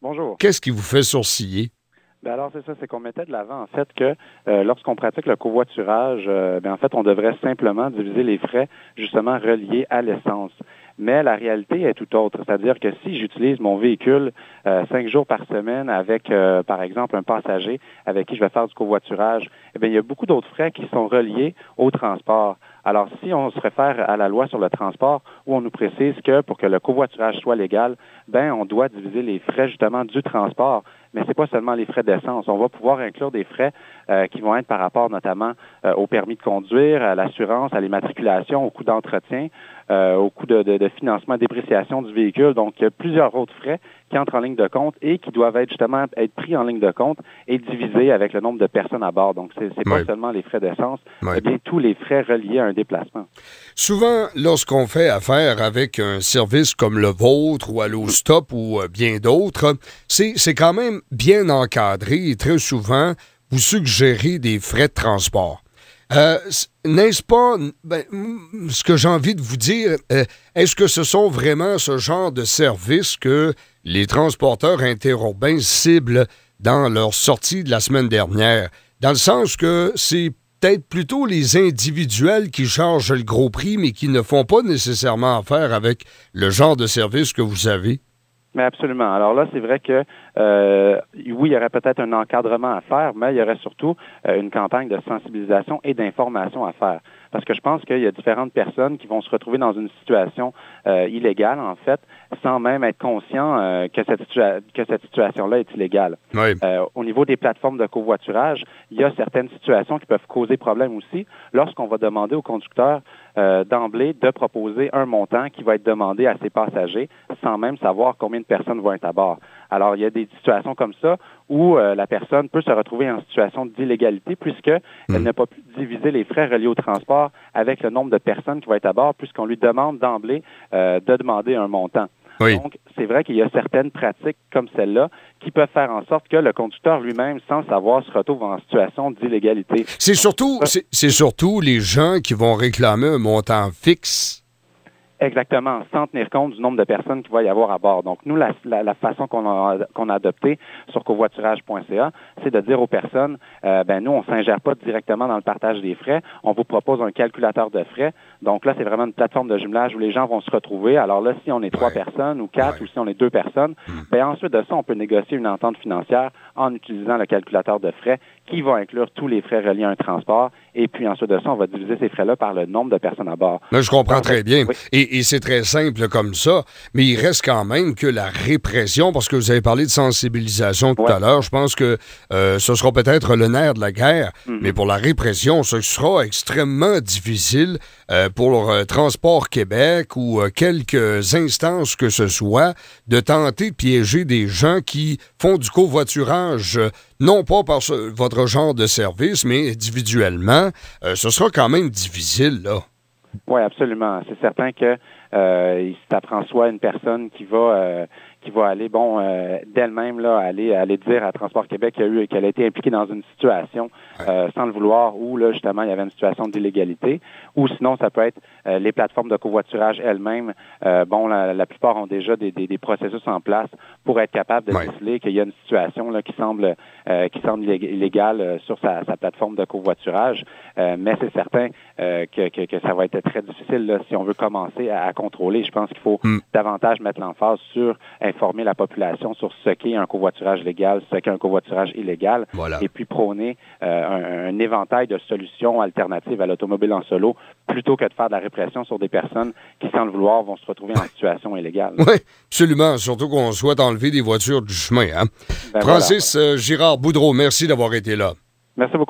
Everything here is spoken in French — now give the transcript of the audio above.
Bonjour. Qu'est-ce qui vous fait sourciller? Ben alors, c'est ça, c'est qu'on mettait de l'avant, en fait, que lorsqu'on pratique le covoiturage, en fait, on devrait simplement diviser les frais, justement, reliés à l'essence. Mais la réalité est tout autre. C'est-à-dire que si j'utilise mon véhicule 5 jours par semaine avec, par exemple, un passager avec qui je vais faire du covoiturage, il y a beaucoup d'autres frais qui sont reliés au transport. Alors, si on se réfère à la loi sur le transport, où on nous précise que pour que le covoiturage soit légal, on doit diviser les frais, justement, du transport. Mais c'est pas seulement les frais d'essence. On va pouvoir inclure des frais qui vont être par rapport notamment au permis de conduire, à l'assurance, à l'immatriculation, au coût d'entretien, au coût de financement et dépréciation du véhicule. Donc, il y a plusieurs autres frais qui entrent en ligne de compte et qui doivent être justement être pris en ligne de compte et divisés avec le nombre de personnes à bord. Donc, c'est pas seulement les frais d'essence, mais bien tous les frais reliés à un déplacement. Souvent, lorsqu'on fait affaire avec un service comme le vôtre ou Allostop ou bien d'autres, c'est quand même bien encadré et très souvent, vous suggérez des frais de transport. N'est-ce pas, ce que j'ai envie de vous dire, est-ce que ce sont vraiment ce genre de services que les transporteurs interurbains ciblent dans leur sortie de la semaine dernière? Dans le sens que c'est peut-être plutôt les individuels qui chargent le gros prix, mais qui ne font pas nécessairement affaire avec le genre de service que vous avez? Mais absolument. Alors là, c'est vrai que oui, il y aurait peut-être un encadrement à faire, mais il y aurait surtout une campagne de sensibilisation et d'information à faire. Parce que je pense qu'il y a différentes personnes qui vont se retrouver dans une situation illégale, en fait, sans même être conscients que cette situation-là est illégale. Oui. Au niveau des plateformes de covoiturage, il y a certaines situations qui peuvent causer problème aussi lorsqu'on va demander au conducteur d'emblée de proposer un montant qui va être demandé à ses passagers sans même savoir combien de personnes vont être à bord. Alors, il y a des situations comme ça où la personne peut se retrouver en situation d'illégalité puisqu'elle n'a pas pu diviser les frais reliés au transport avec le nombre de personnes qui vont être à bord puisqu'on lui demande d'emblée de demander un montant. Oui. Donc, c'est vrai qu'il y a certaines pratiques comme celle-là qui peuvent faire en sorte que le conducteur lui-même, sans savoir, se retrouve en situation d'illégalité. C'est surtout les gens qui vont réclamer un montant fixe. Exactement, sans tenir compte du nombre de personnes qu'il va y avoir à bord. Donc, nous, la façon qu'on a adoptée sur covoiturage.ca, c'est de dire aux personnes, nous, on ne s'ingère pas directement dans le partage des frais. On vous propose un calculateur de frais. Donc là, c'est vraiment une plateforme de jumelage où les gens vont se retrouver. Alors là, si on est 3 personnes ou 4 ou si on est 2 personnes, ensuite de ça, on peut négocier une entente financière en utilisant le calculateur de frais qui va inclure tous les frais reliés à un transport. Et puis ensuite de ça, on va diviser ces frais-là par le nombre de personnes à bord. Là, je comprends très bien. Oui. Et c'est très simple comme ça, mais il reste quand même que la répression, parce que vous avez parlé de sensibilisation tout à l'heure, je pense que ce sera peut-être le nerf de la guerre, mais pour la répression, ce sera extrêmement difficile pour Transport Québec ou quelques instances que ce soit, de tenter de piéger des gens qui font du covoiturage, non pas par votre genre de service, mais individuellement. Ce sera quand même difficile, là. Oui, absolument. C'est certain que ça prend soit une personne qui va aller, d'elle-même là, aller dire à Transport Québec qu'elle a été impliquée dans une situation sans le vouloir, où là justement il y avait une situation d'illégalité, ou sinon ça peut être les plateformes de covoiturage elles-mêmes. La plupart ont déjà des processus en place pour être capable de déceler qu'il y a une situation là qui semble illégale sur sa plateforme de covoiturage. Mais c'est certain que ça va être très difficile là, si on veut commencer à contrôler. Je pense qu'il faut davantage mettre l'emphase sur informer la population sur ce qu'est un covoiturage légal, ce qu'est un covoiturage illégal, et puis prôner un éventail de solutions alternatives à l'automobile en solo, plutôt que de faire de la répression sur des personnes qui, sans le vouloir, vont se retrouver en situation illégale. Oui, absolument, surtout qu'on souhaite enlever des voitures du chemin. Hein? Francis Girard-Boudreau, merci d'avoir été là. Merci beaucoup.